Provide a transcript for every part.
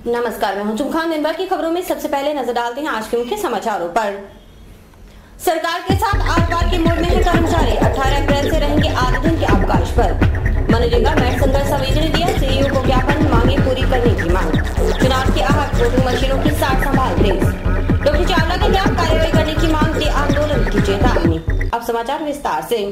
नमस्कार, मैं हूं चुम खान। दिन भर की खबरों में सबसे पहले नजर डालते हैं आज के मुख्य समाचारों पर। सरकार के साथ आर पार के मोड में है कर्मचारी। 18 अप्रैल से रहेंगे आधे दिन के अवकाश पर। मनरेगा मैट संघर्ष समिति ने दिया सीईओ को ज्ञापन, मांगे पूरी करने की मांग। चुनाव के आहत वोटिंग मशीनों की साठ संभाल तेज। डॉक्टर चावला के खिलाफ कार्रवाई करने की मांग की आंदोलन की चेतावनी। अब समाचार विस्तार से।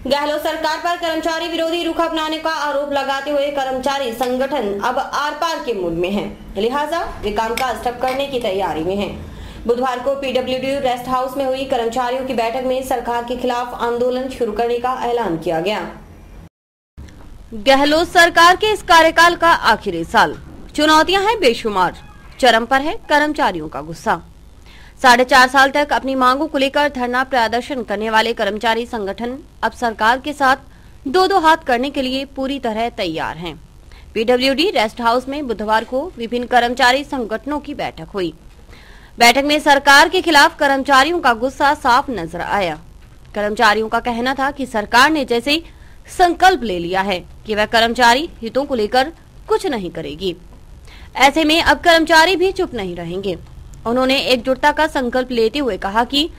गहलोत सरकार पर कर्मचारी विरोधी रुख अपनाने का आरोप लगाते हुए कर्मचारी संगठन अब आर पार के मूड में है, लिहाजा वे कामकाज ठप करने की तैयारी में हैं। बुधवार को पीडब्ल्यूडी रेस्ट हाउस में हुई कर्मचारियों की बैठक में सरकार के खिलाफ आंदोलन शुरू करने का ऐलान किया गया। गहलोत सरकार के इस कार्यकाल का आखिरी साल, चुनौतियां हैं बेशुमार, चरम पर है कर्मचारियों का गुस्सा। 4.5 साल तक अपनी मांगों को लेकर धरना प्रदर्शन करने वाले कर्मचारी संगठन अब सरकार के साथ दो हाथ करने के लिए पूरी तरह तैयार हैं। पीडब्ल्यूडी रेस्ट हाउस में बुधवार को विभिन्न कर्मचारी संगठनों की बैठक हुई। बैठक में सरकार के खिलाफ कर्मचारियों का गुस्सा साफ नजर आया। कर्मचारियों का कहना था कि सरकार ने जैसे संकल्प ले लिया है कि वह कर्मचारी हितों को लेकर कुछ नहीं करेगी, ऐसे में अब कर्मचारी भी चुप नहीं रहेंगे। उन्होंने एकजुटता का संकल्प लेते हुए कहा कि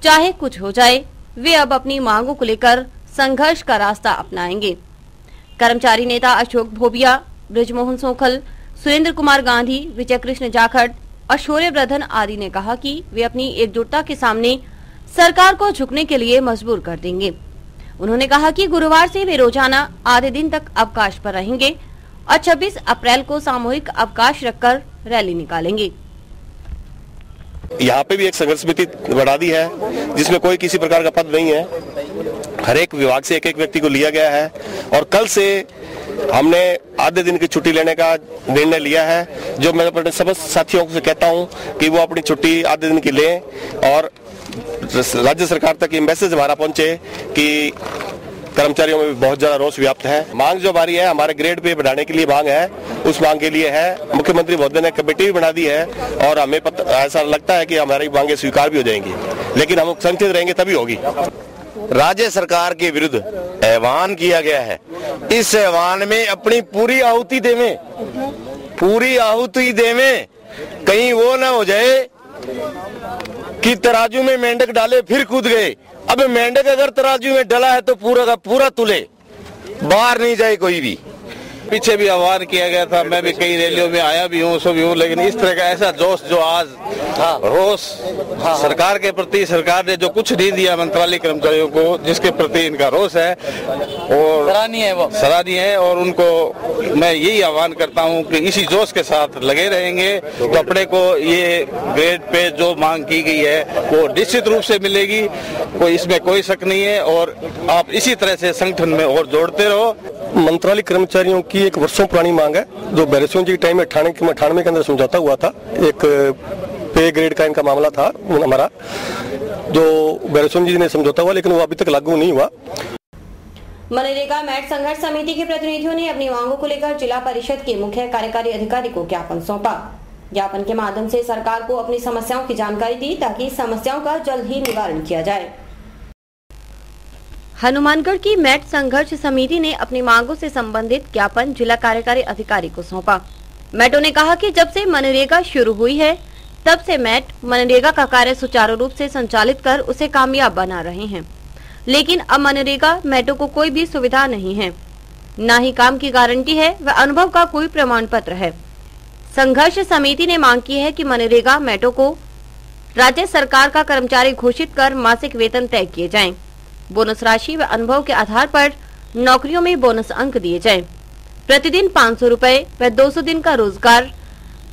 चाहे कुछ हो जाए, वे अब अपनी मांगों को लेकर संघर्ष का रास्ता अपनाएंगे। कर्मचारी नेता अशोक भोबिया, ब्रिजमोहन सोखल, सुरेंद्र कुमार गांधी, विजय कृष्ण जाखड़ और शौर्यवर्धन आदि ने कहा कि वे अपनी एकजुटता के सामने सरकार को झुकने के लिए मजबूर कर देंगे। उन्होंने कहा कि गुरुवार से वे रोजाना आधे दिन तक अवकाश पर रहेंगे और 26 अप्रैल को सामूहिक अवकाश रखकर रैली निकालेंगे। यहाँ पे भी एक संघर्ष समिति बढ़ा दी है जिसमें कोई किसी प्रकार का पद नहीं है। हर एक विभाग से एक व्यक्ति को लिया गया है और कल से हमने आधे दिन की छुट्टी लेने का निर्णय लिया है। जो मैं अपने समस्त साथियों से कहता हूँ कि वो अपनी छुट्टी आधे दिन की लें और राज्य सरकार तक ये मैसेज हमारा पहुंचे कि कर्मचारियों में भी बहुत ज्यादा रोष व्याप्त है। मांग जो हमारी है, हमारे ग्रेड पे बढ़ाने के लिए मांग है, उस मांग के लिए है। मुख्यमंत्री महोदय ने कमेटी भी बना दी है और हमें ऐसा लगता है कि हमारी मांगे स्वीकार भी हो जाएंगी, लेकिन हम संगठित रहेंगे तभी होगी। राज्य सरकार के विरुद्ध ऐलान किया गया है। इस ऐलान में अपनी पूरी आहुति देवें, कहीं वो ना हो जाए कि तराजू में मेंढक डाले फिर कूद गए। अब मेंढक अगर तराजू में डला है तो पूरा का पूरा तुले, बाहर नहीं जाए कोई भी। पीछे भी आह्वान किया गया था, मैं भी कई रैलियों में आया भी हूँ, सो भी हूँ, लेकिन इस तरह का ऐसा जोश जो आज रोष सरकार के प्रति, सरकार ने जो कुछ नहीं दिया मंत्रालय कर्मचारियों को, जिसके प्रति इनका रोष है और सराहनीय है। और उनको मैं यही आह्वान करता हूँ कि इसी जोश के साथ लगे रहेंगे तो अपने को ये ग्रेड पे जो मांग की गई है वो निश्चित रूप से मिलेगी, इसमें कोई शक नहीं है। और आप इसी तरह से संगठन में और जोड़ते रहो। मंत्रालय कर्मचारियों की एक वर्षों पुरानी मांग है, जो बैरसियों जी के टाइम में 98 के अंदर समझौता हुआ था। एक पे ग्रेड का इनका मामला था हमारा, जो बैरसियों जी ने समझौता हुआ, लेकिन वो अभी तक लागू नहीं हुआ। मनरेगा मैट संघर्ष समिति के प्रतिनिधियों ने अपनी मांगों को लेकर जिला परिषद के मुख्य कार्यकारी अधिकारी को ज्ञापन सौंपा। ज्ञापन के माध्यम से सरकार को अपनी समस्याओं की जानकारी दी ताकि समस्याओं का जल्द ही निवारण किया जाए। हनुमानगढ़ की मैट संघर्ष समिति ने अपनी मांगों से संबंधित ज्ञापन जिला कार्यकारी अधिकारी को सौंपा। मैटों ने कहा कि जब से मनरेगा शुरू हुई है तब से मैट मनरेगा का कार्य सुचारू रूप से संचालित कर उसे कामयाब बना रहे हैं, लेकिन अब मनरेगा मैटों को कोई भी सुविधा नहीं है, न ही काम की गारंटी है व अनुभव का कोई प्रमाण पत्र है। संघर्ष समिति ने मांग की है कि मनरेगा मैटों को राज्य सरकार का कर्मचारी घोषित कर मासिक वेतन तय किए जाएं। बोनस राशि व अनुभव के आधार पर नौकरियों में बोनस अंक दिए जाएं। प्रतिदिन 500 रुपए व 200 दिन का रोजगार,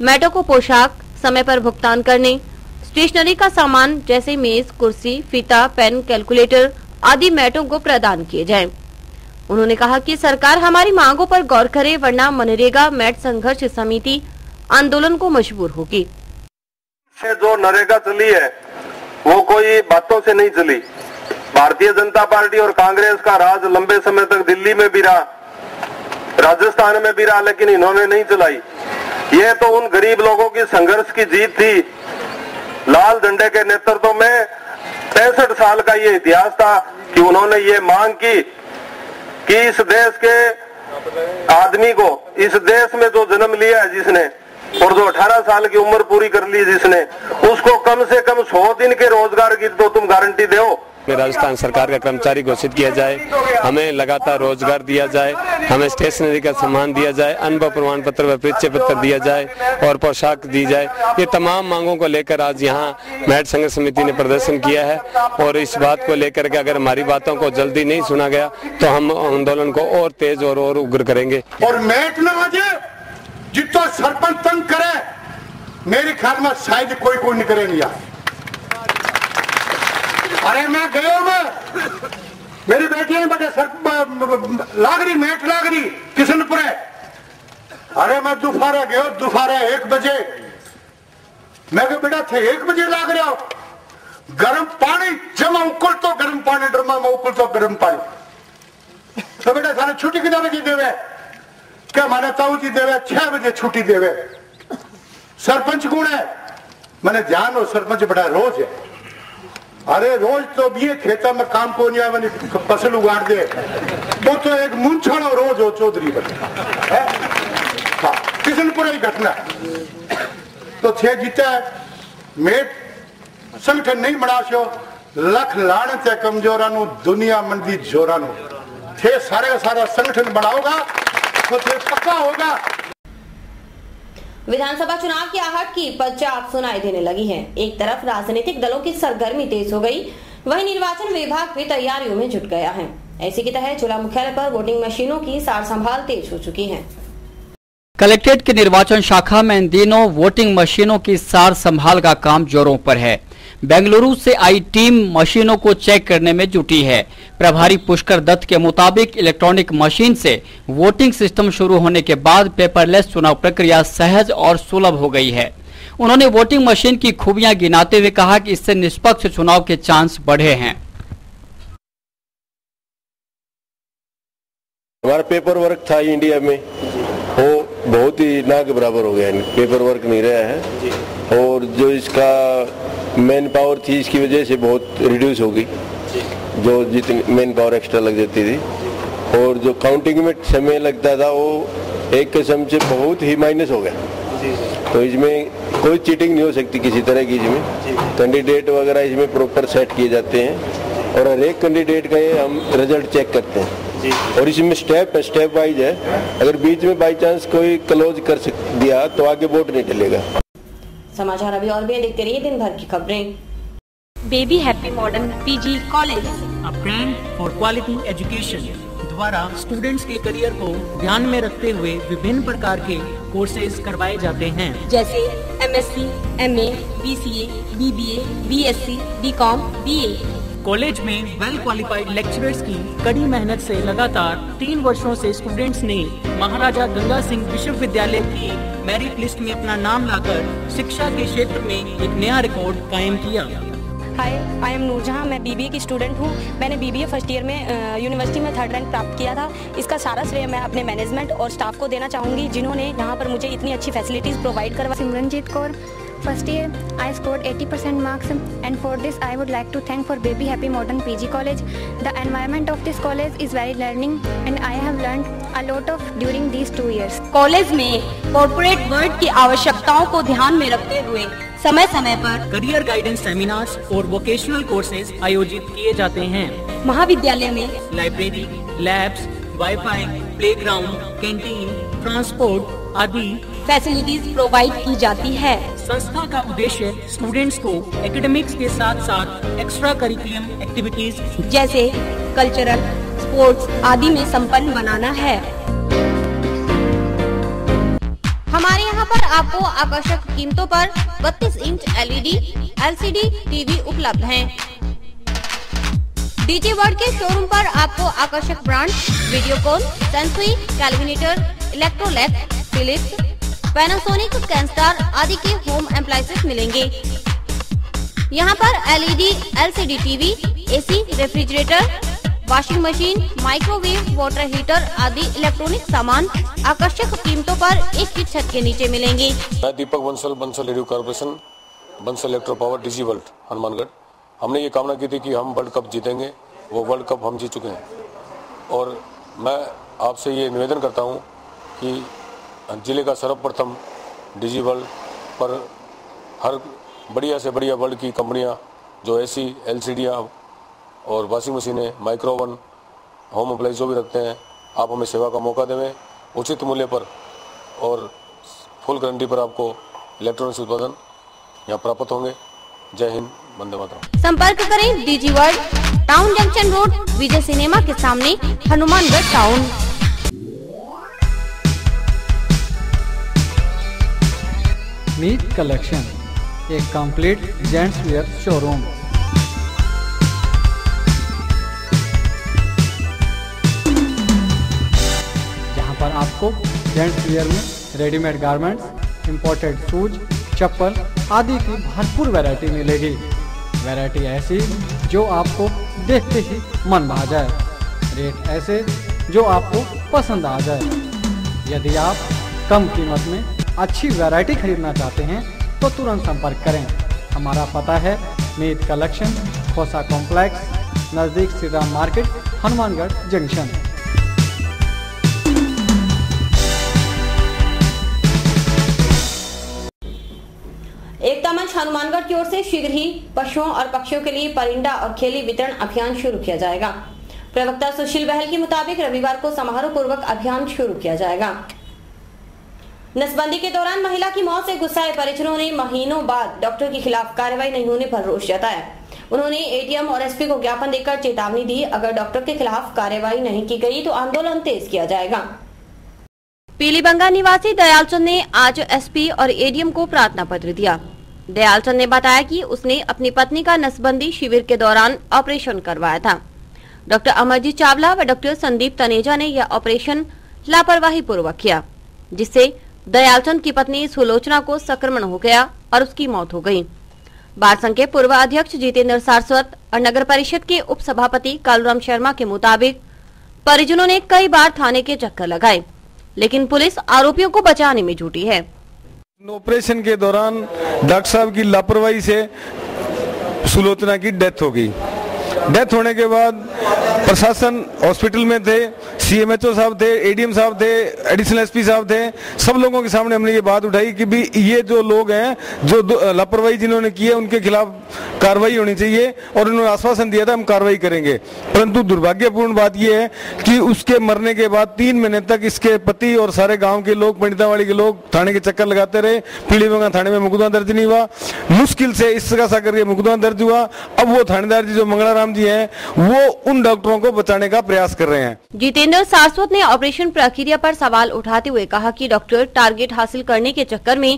मैटों को पोशाक समय पर भुगतान करने, स्टेशनरी का सामान जैसे मेज, कुर्सी, फीता, पेन, कैलकुलेटर आदि मैटों को प्रदान किए जाएं। उन्होंने कहा कि सरकार हमारी मांगों पर गौर करे, वरना मनरेगा मैट संघर्ष समिति आंदोलन को मजबूर होगी। जो नरेगा चली है वो कोई बातों से नहीं चली। भारतीय जनता पार्टी और कांग्रेस का राज लंबे समय तक दिल्ली में भी रहा, राजस्थान में भी रहा, लेकिन इन्होंने नहीं चलाई। ये तो उन गरीब लोगों की संघर्ष की जीत थी। लाल झंडे के नेतृत्व में 65 साल का ये इतिहास था कि उन्होंने ये मांग की कि इस देश के आदमी को इस देश में जो जन्म लिया है जिसने, और जो 18 साल की उम्र पूरी कर ली जिसने, उसको कम से कम 100 दिन के रोजगार की तो तुम गारंटी दो। राजस्थान सरकार का कर्मचारी घोषित किया जाए, हमें लगातार रोजगार दिया जाए, हमें स्टेशनरी का सामान दिया जाए, अनुभव प्रमाण पत्र व परिचय पत्र दिया जाए और पोशाक दी जाए। ये तमाम मांगों को लेकर आज यहाँ मैट संघर्ष समिति ने प्रदर्शन किया है और इस बात को लेकर के अगर हमारी बातों को जल्दी नहीं सुना गया तो हम आंदोलन को और तेज और उग्र करेंगे। और मैट न आज जितना सरपंच तंग करे, मेरे ख्याल में शायद कोई नहीं करेंगे। अरे मैं गयो में मेरी बेटियां बड़े लाग रही मैट लाग रही किशनपुर। अरे मैं दोपहर गयो, दोपहर 1 बजे मैं बेटा थे 1 बजे लाग रहा गर्म पानी जमा उकल तो गर्म पानी ड्रमा में उकल तो गर्म पानी। तो बेटा थाने छुट्टी कितना बजे देवे? क्या माने ताऊ जी देवे 6 बजे छुट्टी देवे। सरपंच कौन है? मैंने ध्यान हो सरपंच बड़ा रोज है। अरे रोज तो भी खेता में काम को नहीं आए, फसल उगाड़ दे, वो तो एक मुंछाड़ो रोज हो चौधरी बने। हाँ, किशनपुर की घटना तो थे जीता है मेट संगठन नहीं बना सो, लख लानत है कमजोरा नु, दुनिया मंदी जोरा नु। थे सारे का सारा संगठन बनाओगा तो थे पक्का होगा। विधानसभा चुनाव की आहट की पदचाप सुनाई देने लगी है। एक तरफ राजनीतिक दलों की सरगर्मी तेज हो गई, वहीं निर्वाचन विभाग भी तैयारियों में जुट गया है। ऐसी की तहत जिला मुख्यालय पर वोटिंग मशीनों की सार संभाल तेज हो चुकी है। कलेक्ट्रेट की निर्वाचन शाखा में इन दिनों वोटिंग मशीनों की सार संभाल का काम जोरों पर है। बेंगलुरु से आई टीम मशीनों को चेक करने में जुटी है। प्रभारी पुष्कर दत्त के मुताबिक इलेक्ट्रॉनिक मशीन से वोटिंग सिस्टम शुरू होने के बाद पेपरलेस चुनाव प्रक्रिया सहज और सुलभ हो गई है। उन्होंने वोटिंग मशीन की खूबियां गिनाते हुए कहा कि इससे निष्पक्ष चुनाव के चांस बढ़े हैं। हमारा पेपर वर्क था इंडिया में, वो बहुत ही ना के बराबर हो गया, पेपर वर्क नहीं रहा है और जो इसका मैन पावर थी इसकी वजह से बहुत रिड्यूस हो गई, जो जितनी मैन पावर एक्स्ट्रा लग जाती थी और जो काउंटिंग में समय लगता था वो एक किस्म से बहुत ही माइनस हो गया। तो इसमें कोई चीटिंग नहीं हो सकती किसी तरह की। इसमें कैंडिडेट वगैरह इसमें प्रॉपर सेट किए जाते हैं और हर एक कैंडिडेट का ये हम रिजल्ट चेक करते हैं और इसमें स्टेप वाइज है। अगर बीच में बाई चांस कोई क्लोज कर दिया तो आगे वोट नहीं चलेगा। समाचार अभी और भी देखते रहिए दिन भर की खबरें। Baby happy modern PG college, a brand for quality education द्वारा स्टूडेंट्स के करियर को ध्यान में रखते हुए विभिन्न प्रकार के कोर्सेज करवाए जाते हैं, जैसे MSc, MA, BCA, BBA, BSc, BCom, BA. College में वेल क्वालिफाइड लेक्चरर्स की कड़ी मेहनत से लगातार 3 वर्षों से स्टूडेंट्स ने महाराजा गंगा सिंह विश्वविद्यालय की मेरिट लिस्ट में अपना नाम लाकर शिक्षा के क्षेत्र में एक नया रिकॉर्ड कायम किया। हाय, आई एम नूरजहां, मैं बीबीए की स्टूडेंट हूं। मैंने बीबीए फर्स्ट ईयर में यूनिवर्सिटी में 3rd रैंक प्राप्त किया था। इसका सारा श्रेय मैं अपने मैनेजमेंट और स्टाफ को देना चाहूंगी, जिन्होंने यहाँ पर मुझे इतनी अच्छी फैसिलिटीज प्रोवाइड करवा। Simranjeet Kaur, first year I scored 80% marks and for this I would like to thank for Baby Happy Modern PG College. The environment of this college is very learning and I have learned a lot of during these 2 years. College में corporate world की आवश्यकताओं को ध्यान में रखते हुए समय समय पर करियर गाइडेंस सेमिनार्स और वोकेशनल कोर्सेज आयोजित किए जाते हैं। महाविद्यालय में library, labs, wifi, playground, canteen, transport आदि फैसिलिटीज प्रोवाइड की जाती है। संस्था का उद्देश्य स्टूडेंट्स को एकेडमिक्स के साथ साथ एक्स्ट्रा करिकुलम एक्टिविटीज जैसे कल्चरल, स्पोर्ट्स आदि में संपन्न बनाना है। हमारे यहाँ पर आपको आकर्षक कीमतों पर 32 इंच LED, LCD टीवी उपलब्ध हैं। डीजे वर्ल्ड के शोरूम पर आपको आकर्षक brand Videocon, Sansui, Kelvinator, Electrolux, Philips, Panasonic, Kenstar आदि के होम एप्लायंसेस मिलेंगे। यहाँ पर LED, LCD TV, AC, refrigerator, washing machine, microwave, water heater आदि इलेक्ट्रॉनिक सामान आकर्षक कीमतों पर एक ही छत के नीचे मिलेंगे। मैं Deepak Bansal radio corporation, Bansal electro power, DG world, Hanumangarh. हमने ये कामना की थी कि हम वर्ल्ड कप जीतेंगे, वो वर्ल्ड कप हम जीत चुके हैं और मैं आपसे ये निवेदन करता हूँ कि जिले का सर्वप्रथम डिजिवर्ल्ड पर हर बढ़िया से बढ़िया वर्ल्ड की कंपनियां जो एसी एलसीडियां और वॉशिंग मशीनें, माइक्रोवन, होम अप्लाइंस जो भी रखते हैं, आप हमें सेवा का मौका देवें उचित मूल्य पर और फुल गारंटी पर आपको इलेक्ट्रॉनिक्स उत्पादन यहाँ प्राप्त होंगे। जय हिंद, वंदे मातरम। संपर्क करें डिजिवर्ल्ड, टाउन जंक्शन रोड, विजय सिनेमा के सामने, हनुमानगढ़ टाउन। मीत कलेक्शन, एक कंप्लीट जेंट्स वियर शोरूम। जहां पर आपको जेंट्स वियर में रेडीमेड गारमेंट्स, इंपोर्टेड शूज, चप्पल आदि की भरपूर वैरायटी मिलेगी। वैरायटी ऐसी जो आपको देखते ही मन भा जाए, रेट ऐसे जो आपको पसंद आ जाए। यदि आप कम कीमत में अच्छी वैरायटी खरीदना चाहते हैं तो तुरंत संपर्क करें। हमारा पता है मीत कलेक्शन, खोसा कॉम्प्लेक्स, नज़दीक श्री राम मार्केट, हनुमानगढ़ जंक्शन। एकता मंच हनुमानगढ़ की ओर से शीघ्र ही पशुओं और पक्षियों के लिए परिंदा और खेली वितरण अभियान शुरू किया जाएगा। प्रवक्ता सुशील बहल के मुताबिक रविवार को समारोह पूर्वक अभियान शुरू किया जाएगा। नसबंदी के दौरान महिला की मौत से गुस्साए परिजनों ने महीनों बाद डॉक्टर के खिलाफ कार्रवाई नहीं होने पर रोष जताया। उन्होंने एडीएम और एसपी को ज्ञापन देकर चेतावनी दी, अगर डॉक्टर के खिलाफ कार्रवाई नहीं की गई तो आंदोलन तेज किया जाएगा। पीलीबंगा निवासी दयालचंद ने आज एसपी और एडीएम को प्रार्थना पत्र दिया। दयालचंद ने बताया कि उसने अपनी पत्नी का नसबंदी शिविर के दौरान ऑपरेशन करवाया था। डॉक्टर अमरजीत चावला व डॉक्टर संदीप तनेजा ने यह ऑपरेशन लापरवाही पूर्वक किया, जिससे दयालचंद की पत्नी सुलोचना को संक्रमण हो गया और उसकी मौत हो गई। बार संघ के पूर्व अध्यक्ष जितेंद्र सारस्वत और नगर परिषद के उप सभापति कालूराम शर्मा के मुताबिक परिजनों ने कई बार थाने के चक्कर लगाए, लेकिन पुलिस आरोपियों को बचाने में जुटी है। ऑपरेशन के दौरान डॉक्टर साहब की लापरवाही से सुलोचना की डेथ हो गई। डेथ होने के बाद प्रशासन हॉस्पिटल में थे, सीएमएचओ साहब थे, एडीएम साहब थे, एडिशनल एसपी साहब थे, सब लोगों के सामने हमने ये बात उठाई कि भी ये जो लोग हैं जो लापरवाही जिन्होंने की है उनके खिलाफ कार्रवाई होनी चाहिए और उन्होंने आश्वासन दिया था हम कार्रवाई करेंगे। परंतु दुर्भाग्यपूर्ण बात यह है कि उसके मरने के बाद 3 महीने तक इसके पति और सारे गाँव के लोग, पंडितावाड़ी के लोग थाने के चक्कर लगाते रहे। पीलीबंगा थाने में मुकदमा दर्ज नहीं हुआ, मुश्किल से इस सा करके मुकदमा दर्ज हुआ। अब वो थानेदार जी जो मंगलाराम जी हैं वो उन डॉक्टरों को बचाने का प्रयास कर रहे हैं। जितेंद्र सारस्वत ने ऑपरेशन प्रक्रिया पर सवाल उठाते हुए कहा कि डॉक्टर टारगेट हासिल करने के चक्कर में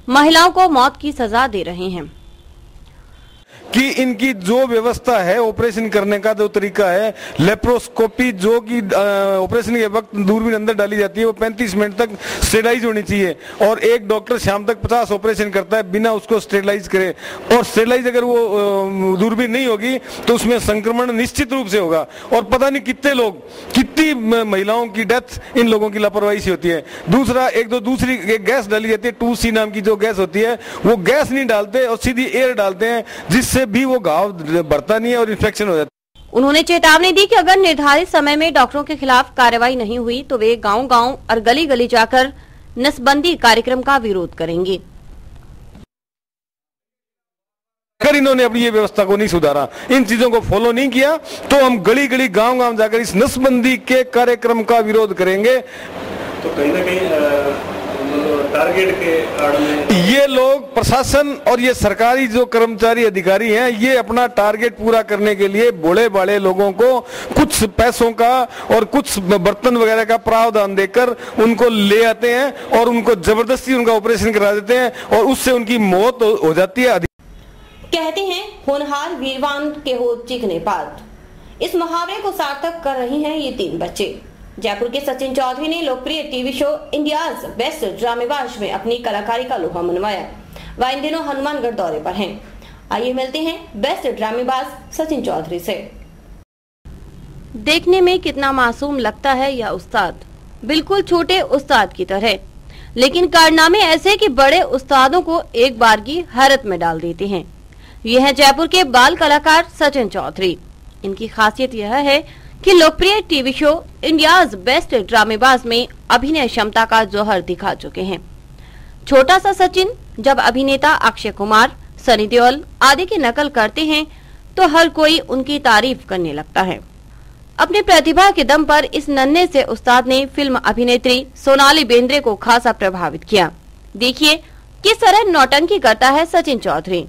महिलाओं को मौत की सजा दे रहे हैं कि इनकी जो व्यवस्था है ऑपरेशन करने का जो तरीका है, लेप्रोस्कोपी जो कि ऑपरेशन के वक्त दूरबीन अंदर डाली जाती है वो 35 मिनट तक स्टेरिलाइज होनी चाहिए और एक डॉक्टर शाम तक 50 ऑपरेशन करता है बिना उसको स्टेरिलाइज करे। और स्टेरिलाइज अगर वो दूरबीन नहीं होगी तो उसमें संक्रमण निश्चित रूप से होगा और पता नहीं कितने लोग, कितनी महिलाओं की डेथ इन लोगों की लापरवाही से होती है। दूसरा, दूसरी एक गैस डाली जाती है 2C नाम की जो गैस होती है, वो गैस नहीं डालते और सीधी एयर डालते हैं जिससे भी वो घाव बढ़ता नहीं है और इन्फेक्शन हो जाता है। उन्होंने चेतावनी दी कि अगर निर्धारित समय में डॉक्टरों के खिलाफ कार्रवाई नहीं हुई तो वे गांव-गांव और गली-गली जाकर नसबंदी कार्यक्रम का विरोध करेंगे। अगर इन्होंने अपनी ये व्यवस्था को नहीं सुधारा, इन चीजों को फॉलो नहीं किया तो हम गली-गली गांव-गांव जाकर इस नसबंदी के कार्यक्रम का विरोध करेंगे। तो कहीं ना कहीं टारगेट के आड़ में ये लोग, प्रशासन और ये सरकारी जो कर्मचारी अधिकारी हैं, ये अपना टारगेट पूरा करने के लिए भोले भाले लोगों को कुछ पैसों का और कुछ बर्तन वगैरह का प्रावधान देकर उनको ले आते हैं और उनको जबरदस्ती उनका ऑपरेशन करा देते हैं और उससे उनकी मौत हो जाती है। कहते हैं होनहार वीरवान के हो चीखने पात। इस मुहावरे को सार्थक कर रही हैं ये 3 बच्चे। जयपुर के सचिन चौधरी ने लोकप्रिय टीवी शो इंडियाज बेस्ट ड्रामेबाज में अपनी कलाकारी का लोहा मनवाया। वह इन दिनों हनुमानगढ़ दौरे पर हैं। आइए मिलते हैं बेस्ट ड्रामेबाज सचिन चौधरी से। देखने में कितना मासूम लगता है यह उस्ताद, बिल्कुल छोटे उस्ताद की तरह, लेकिन कारनामे ऐसे कि बड़े उस्तादों को एक बार की हैरत में डाल देते हैं। ये है जयपुर के बाल कलाकार सचिन चौधरी। इनकी खासियत यह है कि लोकप्रिय टीवी शो इंडियाज बेस्ट ड्रामेबाज में अभिनय क्षमता का जौहर दिखा चुके हैं। छोटा सा सचिन जब अभिनेता अक्षय कुमार, सनी देओल आदि की नकल करते हैं तो हर कोई उनकी तारीफ करने लगता है। अपनी प्रतिभा के दम पर इस नन्हे से उस्ताद ने फिल्म अभिनेत्री सोनाली बेंद्रे को खासा प्रभावित किया। देखिए किस तरह नौटंकी करता है सचिन चौधरी।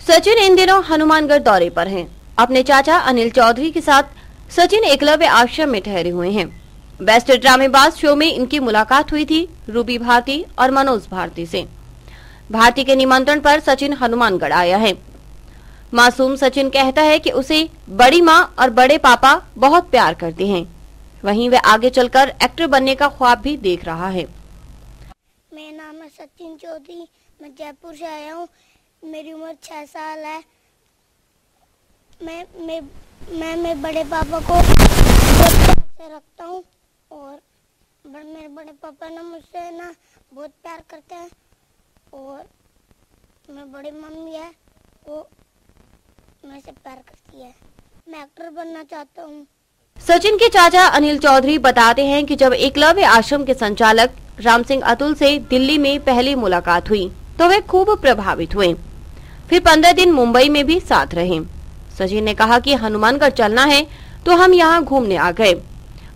सचिन इन दिनों हनुमानगढ़ दौरे पर हैं। अपने चाचा अनिल चौधरी के साथ सचिन एकलव्य आश्रम में ठहरे हुए हैं। बेस्ट ड्रामेबाज शो में इनकी मुलाकात हुई थी रूबी भारती और मनोज भारती से। भारती के निमंत्रण पर सचिन हनुमानगढ़ आया है। मासूम सचिन कहता है कि उसे बड़ी माँ और बड़े पापा बहुत प्यार करते हैं। वहीं वह आगे चलकर एक्टर बनने का ख्वाब भी देख रहा है। मेरा नाम है सचिन चौधरी, मैं जयपुर से आया हूँ। मेरी उम्र 6 साल है। मैं बड़े पापा को से रखता हूँ और मेरे बड़े पापा ना मुझसे ना बहुत प्यार करते हैं और मेरी बड़ी मम्मी है वो मेरे से प्यार करती है। मैं एक्टर बनना चाहता हूँ। सचिन के चाचा अनिल चौधरी बताते हैं कि जब एकलव्य आश्रम के संचालक राम सिंह अतुल से दिल्ली में पहली मुलाकात हुई तो वे खूब प्रभावित हुए। फिर 15 दिन मुंबई में भी साथ रहे। सचिन ने कहा कि हनुमानगढ़ चलना है तो हम यहाँ घूमने आ गए।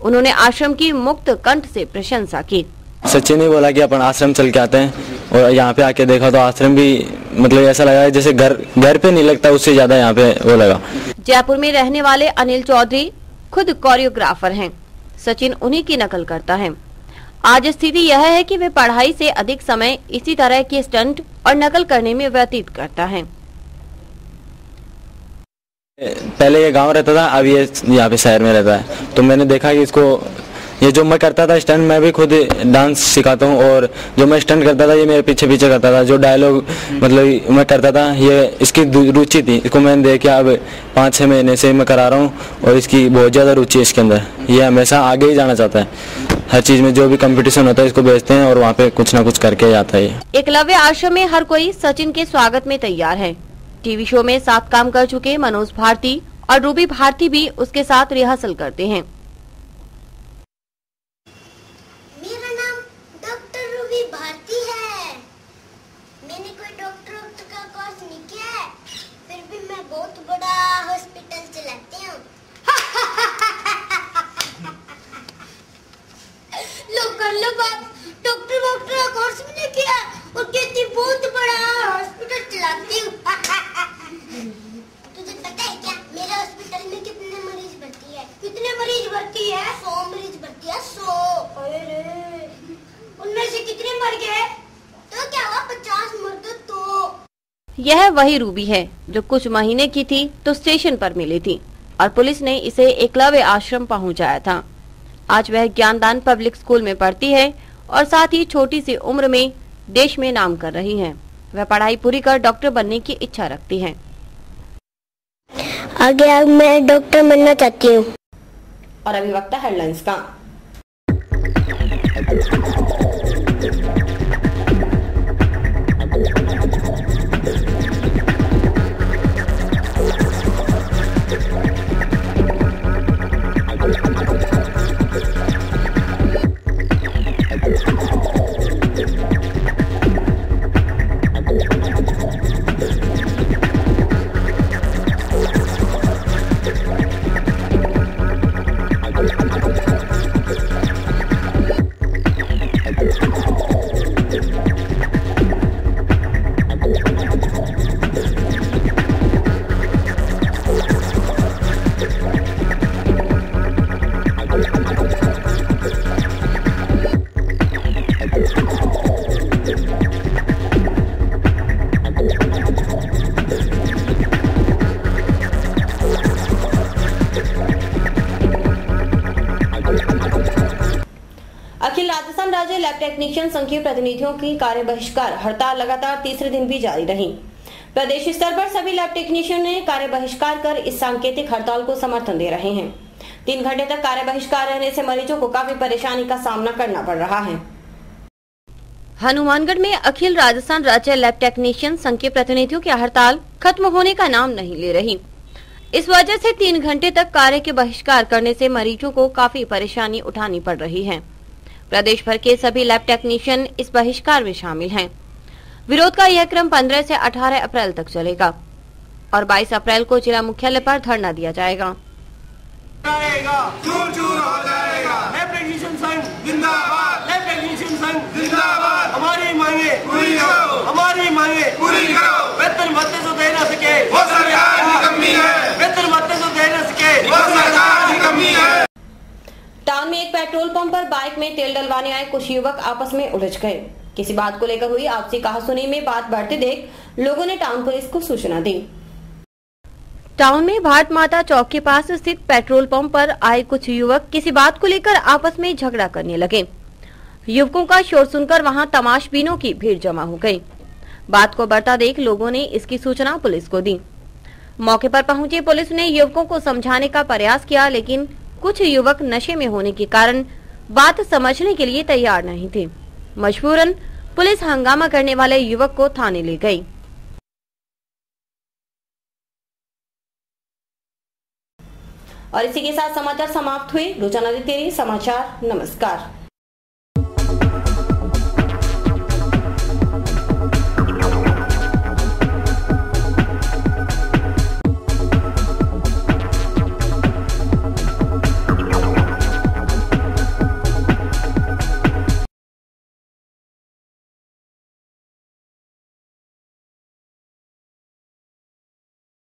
उन्होंने आश्रम की मुक्त कंठ से प्रशंसा की। सचिन ने बोला कि अपन आश्रम चल के आते हैं और यहाँ पे आके देखा तो आश्रम भी मतलब ऐसा लगा जैसे घर पे नहीं लगता, उससे ज्यादा यहाँ पे वो लगा। जयपुर में रहने वाले अनिल चौधरी खुद कोरियोग्राफर हैं। सचिन उन्हीं की नकल करता है। आज स्थिति यह है कि वे पढ़ाई से अधिक समय इसी तरह के स्टंट और नकल करने में व्यतीत करता है। पहले ये गांव रहता था, अब ये यहाँ पे शहर में रहता है। तो मैंने देखा कि इसको ये जो मैं करता था स्टंट, मैं भी खुद डांस सिखाता हूँ और जो मैं स्टंट करता था ये मेरे पीछे पीछे करता था। जो डायलॉग मतलब मैं करता था ये इसकी रुचि थी। इसको मैंने देखा अब 5-6 महीने से मैं करा रहा हूँ और इसकी बहुत ज़्यादा रुचि है इसके अंदर। ये हमेशा आगे ही जाना चाहता है। हर चीज में जो भी कंपटीशन होता है इसको भेजते हैं और वहाँ पे कुछ ना कुछ करके जाता है। एकलव्य आश्रम में हर कोई सचिन के स्वागत में तैयार है। टीवी शो में साथ काम कर चुके मनोज भारती और रूबी भारती भी उसके साथ रिहर्सल करते हैं। मेरा नाम डॉक्टर रूबी भारती है। मैंने कोई डॉक्टर का कोर्स नहीं किया है, फिर भी मैं बहुत बड़ा हॉस्पिटल चलाती हूँ। लो कर लो बात, डॉक्टर का कोर्स भी नहीं किया और कहती बहुत बड़ा हॉस्पिटल चलाती यह वही रूबी है जो कुछ महीने की थी तो स्टेशन पर मिली थी और पुलिस ने इसे एकलव्य आश्रम पहुंचाया था। आज वह ज्ञानदान पब्लिक स्कूल में पढ़ती है और साथ ही छोटी सी उम्र में देश में नाम कर रही है। वह पढ़ाई पूरी कर डॉक्टर बनने की इच्छा रखती है। आगे मैं डॉक्टर बनना चाहती हूँ। और अभी वक्त है हेडलाइंस का। अखिल राजस्थान राज्य लैब टेक्नीशियन संघ के प्रतिनिधियों की कार्य बहिष्कार हड़ताल लगातार तीसरे दिन भी जारी रही। प्रदेश स्तर पर सभी लैब टेक्नीशियन ने कार्य बहिष्कार कर इस सांकेतिक हड़ताल को समर्थन दे रहे हैं। 3 घंटे तक कार्य बहिष्कार रहने से मरीजों को काफी परेशानी का सामना करना पड़ रहा है। हनुमानगढ़ में अखिल राजस्थान राज्य लैब टेक्नीशियन संघ के प्रतिनिधियों की हड़ताल खत्म होने का नाम नहीं ले रही। इस वजह से 3 घंटे तक कार्य के बहिष्कार करने से मरीजों को काफी परेशानी उठानी पड़ रही है। प्रदेश भर के सभी लैब टेक्नीशियन इस बहिष्कार में शामिल हैं। विरोध का यह क्रम 15 से 18 अप्रैल तक चलेगा और 22 अप्रैल को जिला मुख्यालय पर धरना दिया जाएगा। चूर चूर हो जाएगा। लैब टेक्नीशियन संघ जिंदाबाद। लैब टेक्नीशियन संघ जिंदाबाद। हमारी मांगे पूरी करो। हमारी मांगे पूरी करो। वेतन भत्ते तो दे न सके वो सरकार की कमी है। वेतन भत्ते तो दे न सके वो सरकार की कमी है। टाउन में एक पेट्रोल पंप पर बाइक में तेल डलवाने आए कुछ युवक आपस में उलझ गए। किसी बात को लेकर हुई आपसी कहासुनी में बात बढ़ते देख लोगों ने टाउन पुलिस को सूचना दी। टाउन में भारत माता चौक के पास स्थित पेट्रोल पंप पर आए कुछ युवक किसी बात को लेकर आपस में झगड़ा करने लगे। युवकों का शोर सुनकर वहां तमाशबीनों की भीड़ जमा हो गई। बात को बढ़ता देख लोगों ने इसकी सूचना पुलिस को दी। मौके पर पहुंची पुलिस ने युवकों को समझाने का प्रयास किया, लेकिन कुछ युवक नशे में होने के कारण बात समझने के लिए तैयार नहीं थे। मजबूरन पुलिस हंगामा करने वाले युवक को थाने ले गई। और इसी के साथ समाचार समाप्त हुए। रोजाना देते रहिए समाचार। नमस्कार।